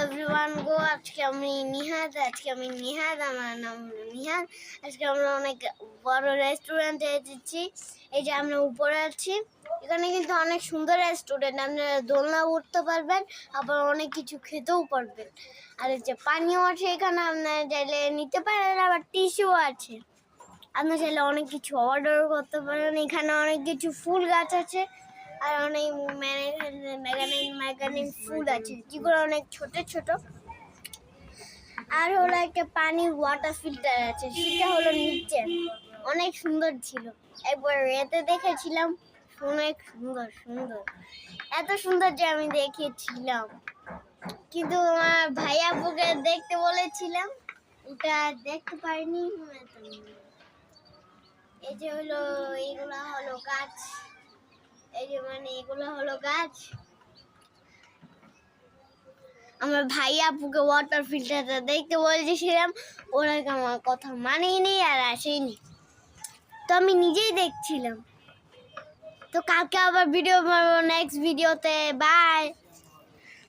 Everyone গো, আজকে আমি নিহাদ, আমার নাম হলো নিহাদ। আজকে আমরা অনেক বড় রেস্টুরেন্টে এসেছি। এই যে আমরা উপরে আছি, এখানে কিন্তু অনেক সুন্দর রেস্টুরেন্ট, আপনারা দোলনা উঠতে পারবেন, আবার অনেক কিছু খেতেও পারবেন। আর এই যে পানিও আছে এখানে, আপনারা চাইলে নিতে পারেন, আবার টিস্যুও আছে। আপনি চাইলে অনেক কিছু অর্ডার করতে পারেন। এখানে অনেক কিছু ফুল গাছ আছে, আর অনেক ম্যাগানিন ফুল আছে, যেগুলো অনেক ছোট ছোট। আর হলো একটা পানির ওয়াটার ফিল্টার আছে, সেটা হলো নিচে, অনেক সুন্দর ছিল। একবার এতে দেখেছিলাম, অনেক সুন্দর সুন্দর, এত সুন্দর যে আমি দেখেছিলাম, কিন্তু আমার ভাই আপুকে দেখতে বলেছিলাম, ওটা দেখতে পারিনি। এই যে হলো, এগুলা হলো গাছ, এই যে এগুলো হলো গাছ। আমার ভাই আপুকে ওয়াটার ফিল্টারটা দেখতে বলেছিলাম, ওরা আমার কথা মানেনি আর আসেনি, তো আমি নিজেই দেখছিলাম। তো কালকে আবার ভিডিও বানাবো, নেক্সট ভিডিওতে। বাই।